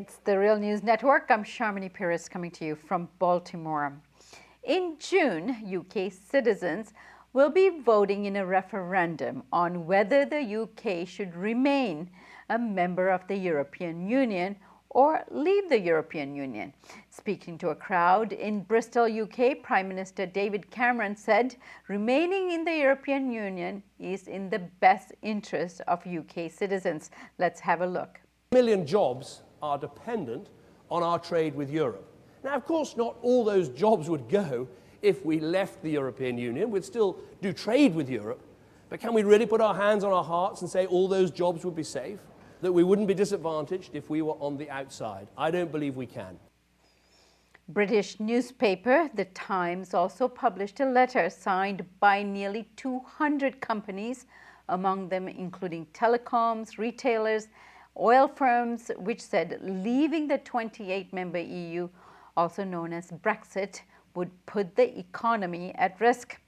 It's the Real News Network. I'm Sharmini Pires coming to you from Baltimore. In June, UK citizens will be voting in a referendum on whether the UK should remain a member of the European Union or leave the European Union. Speaking to a crowd in Bristol, UK, Prime Minister David Cameron said remaining in the European Union is in the best interest of UK citizens. Let's have a look. Million jobs are dependent on our trade with Europe. Now, of course, not all those jobs would go if we left the European Union. We'd still do trade with Europe. But can we really put our hands on our hearts and say all those jobs would be safe? That we wouldn't be disadvantaged if we were on the outside? I don't believe we can. British newspaper The Times also published a letter signed by nearly 200 companies, among them including telecoms, retailers, oil firms, which said leaving the 28-member EU, also known as Brexit, would put the economy at risk.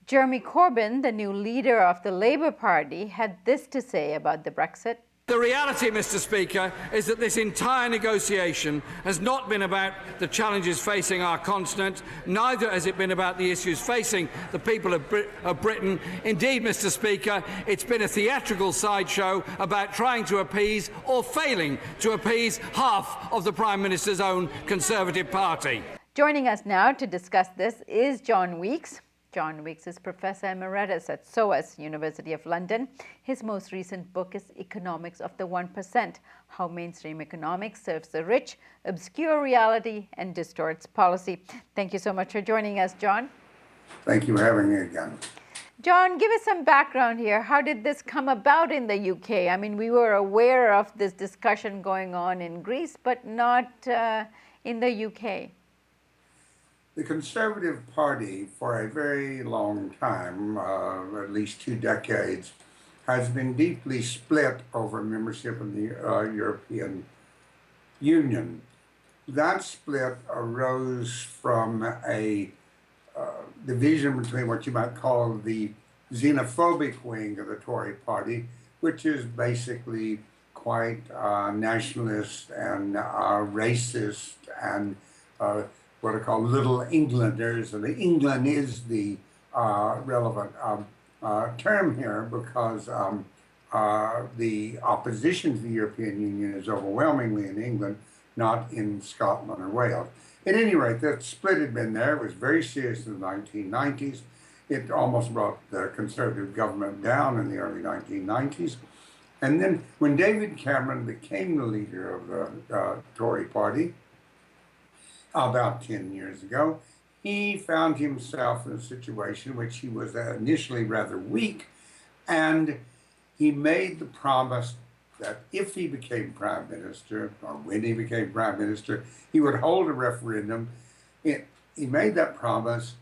Jeremy Corbyn, the new leader of the Labour Party, had this to say about the Brexit. The reality, Mr. Speaker, is that this entire negotiation has not been about the challenges facing our continent, neither has it been about the issues facing the people of Britain. Indeed, Mr. Speaker, it's been a theatrical sideshow about trying to appease or failing to appease half of the Prime Minister's own Conservative Party. Joining us now to discuss this is John Weeks. John Weeks is Professor Emeritus at SOAS, University of London. His most recent book is Economics of the 1%, How Mainstream Economics Serves the Rich, Obscure Reality, and Distorts Policy. Thank you so much for joining us, John. Thank you for having me again. John, give us some background here. How did this come about in the UK? I mean, we were aware of this discussion going on in Greece, but not in the UK. The Conservative Party, for a very long time, at least 2 decades, has been deeply split over membership in the European Union. That split arose from a division between what you might call the xenophobic wing of the Tory party, which is basically quite nationalist and racist and what are called Little Englanders, and the England is the relevant term here because the opposition to the European Union is overwhelmingly in England, not in Scotland or Wales. At any rate, that split had been there. It was very serious in the 1990s. It almost brought the Conservative government down in the early 1990s. And then when David Cameron became the leader of the Tory party, about 10 years ago, he found himself in a situation in which he was initially rather weak, and he made the promise that if he became prime minister, or when he became prime minister, he would hold a referendum. He made that promise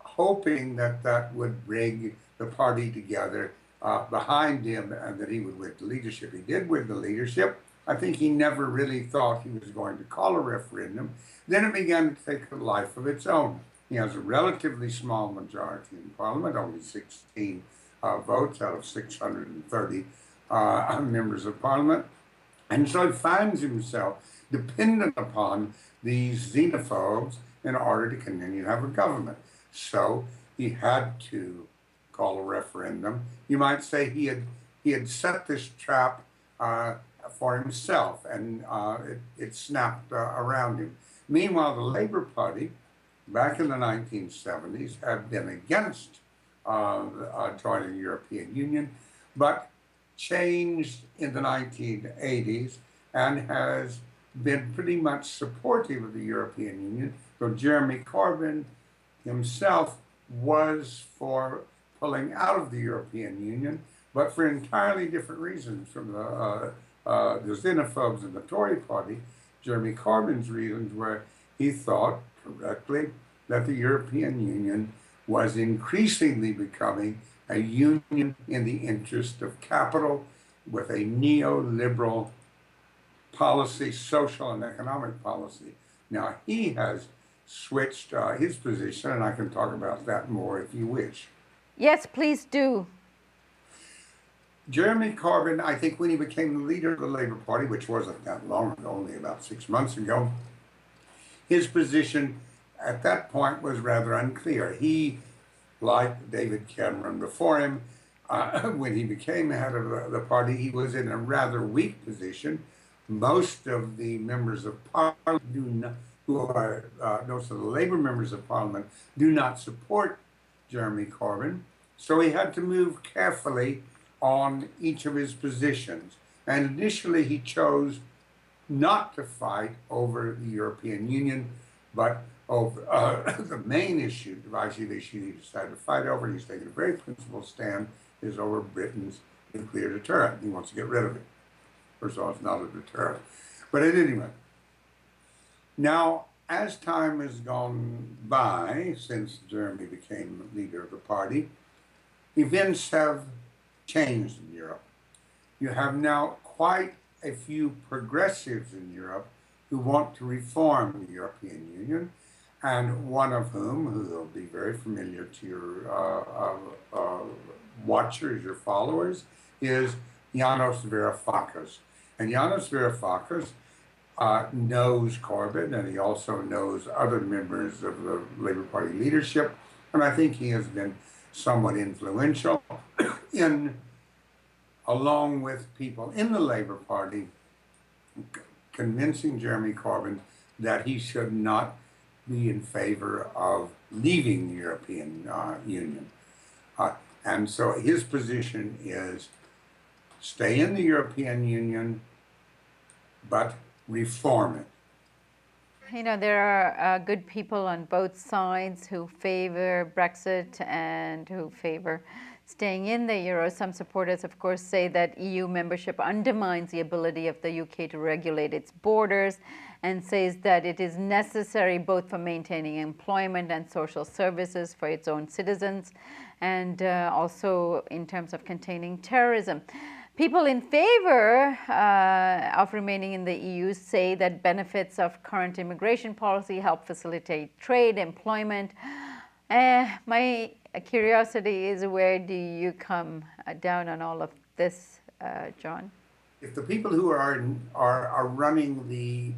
hoping that that would bring the party together behind him and that he would win the leadership. He did win the leadership. I think he never really thought he was going to call a referendum. Then it began to take a life of its own. He has a relatively small majority in Parliament, only 16 votes out of 630 members of Parliament. And so he finds himself dependent upon these xenophobes in order to continue to have a government. So he had to call a referendum. You might say he had set this trap for himself, and it snapped around him. Meanwhile, the Labour Party, back in the 1970s, had been against joining the European Union, but changed in the 1980s and has been pretty much supportive of the European Union. So Jeremy Corbyn himself was for pulling out of the European Union, but for entirely different reasons from the xenophobes in the Tory party. Jeremy Corbyn's reasons were he thought, correctly, that the European Union was increasingly becoming a union in the interest of capital with a neoliberal policy, social and economic policy. Now, he has switched his position, and I can talk about that more if you wish. Yes, please do. Jeremy Corbyn, I think when he became the leader of the Labour Party, which wasn't that long ago, only about 6 months ago, his position at that point was rather unclear. He, like David Cameron before him, when he became head of the party, he was in a rather weak position. Most of the members of parliament most of the Labour members of parliament do not support Jeremy Corbyn. So he had to move carefully on each of his positions. And initially he chose not to fight over the European Union, but over the main issue, divisive issue he decided to fight over, he's taken a very principled stand, is over Britain's nuclear deterrent. He wants to get rid of it. First of all, it's not a deterrent. But at any rate, now, as time has gone by since Jeremy became leader of the party, events have changed in Europe. You have now quite a few progressives in Europe who want to reform the European Union, and one of whom, who will be very familiar to your watchers, your followers, is Yanis Varoufakis. And Yanis Varoufakis knows Corbyn, and he also knows other members of the Labour Party leadership, and I think he has been somewhat influential in, along with people in the Labour Party, convincing Jeremy Corbyn that he should not be in favor of leaving the European Union. And so his position is stay in the European Union, but reform it. You know, there are good people on both sides who favor Brexit and who favor staying in the euro. Some supporters, of course, say that EU membership undermines the ability of the UK to regulate its borders, and says that it is necessary both for maintaining employment and social services for its own citizens, and also in terms of containing terrorism. People in favor of remaining in the EU say that benefits of current immigration policy help facilitate trade, employment. My curiosity is, where do you come down on all of this, John? If the people who are running the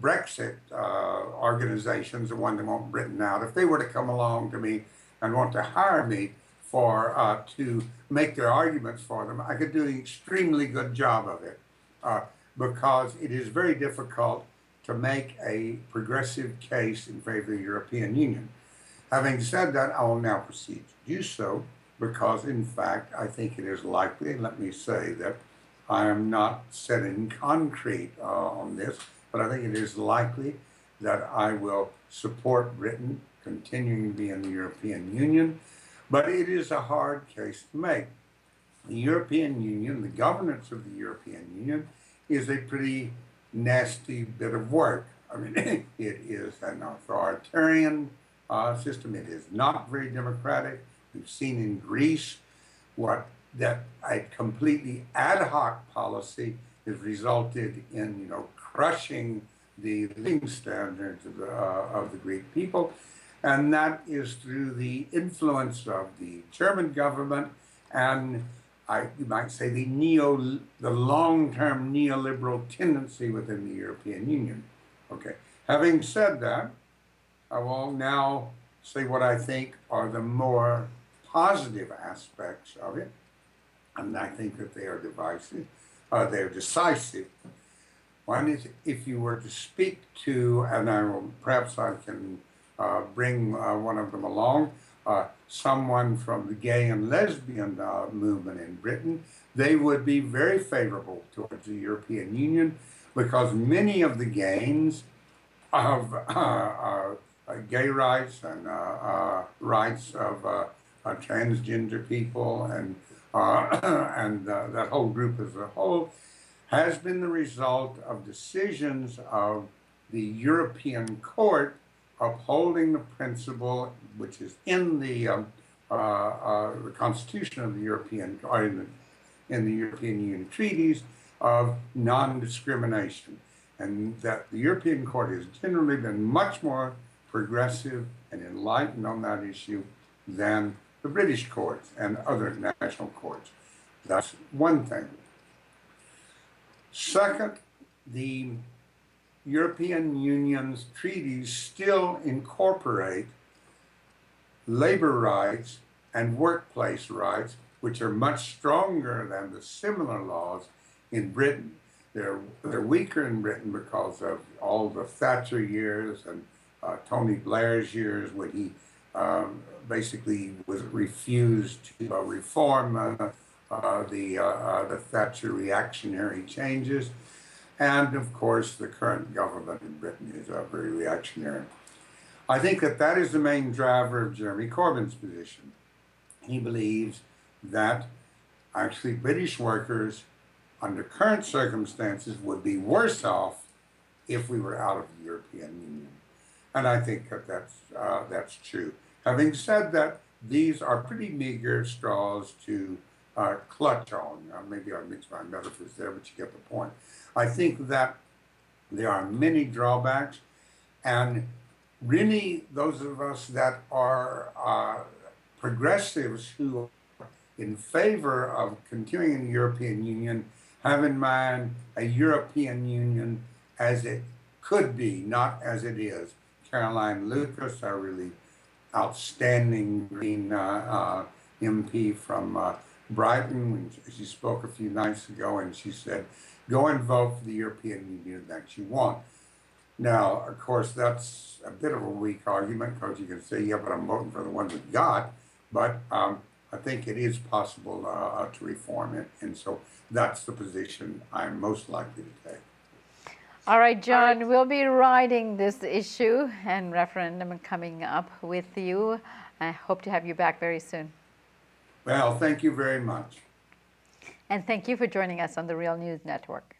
Brexit organizations, the one that want Britain out, if they were to come along to me and want to hire me for to make their arguments for them, I could do an extremely good job of it, because it is very difficult to make a progressive case in favor of the European Union. Having said that, I will now proceed to do so, because in fact I think it is likely, let me say that I am not set in concrete on this, but I think it is likely that I will support Britain continuing to be in the European Union. But it is a hard case to make. The European Union, the governance of the European Union, is a pretty nasty bit of work. I mean, it is an authoritarian system. It is not very democratic. We've seen in Greece that a completely ad hoc policy has resulted in, crushing the living standards of the Greek people. And that is through the influence of the German government and, you might say, the long-term neoliberal tendency within the European Union. Okay. Having said that, I will now say what I think are the more positive aspects of it, and I think that they are decisive. One is, if you were to speak to, and perhaps I can bring one of them along, someone from the gay and lesbian movement in Britain, they would be very favorable towards the European Union, because many of the gains of gay rights and rights of transgender people and that whole group as a whole has been the result of decisions of the European Court upholding the principle, which is in the Constitution of the European, or in the European Union treaties, of non-discrimination, and that the European Court has generally been much more progressive and enlightened on that issue than the British courts and other national courts. That's one thing. Second, the European Union's treaties still incorporate labor rights and workplace rights, which are much stronger than the similar laws in Britain. They're weaker in Britain because of all the Thatcher years and Tony Blair's years when he basically was refused to reform the Thatcher reactionary changes. And of course, the current government in Britain is very reactionary. I think that that is the main driver of Jeremy Corbyn's position. He believes that actually British workers, under current circumstances, would be worse off if we were out of the European Union. And I think that that's true. Having said that, these are pretty meager straws to clutch on. Maybe I mixed my metaphors there, but you get the point. I think that there are many drawbacks, and really those of us that are progressives who are in favor of continuing in the European Union have in mind a European Union as it could be, not as it is. Caroline Lucas, our really outstanding Green MP from Brighton, when she spoke a few nights ago, and she said, go and vote for the European Union that you want. Now, of course, that's a bit of a weak argument because you can say, yeah, but I'm voting for the one we got. But I think it is possible to reform it. And so that's the position I'm most likely to take. All right, John, we'll be riding this issue and referendum coming up with you. I hope to have you back very soon. Well, thank you very much. And thank you for joining us on the Real News Network.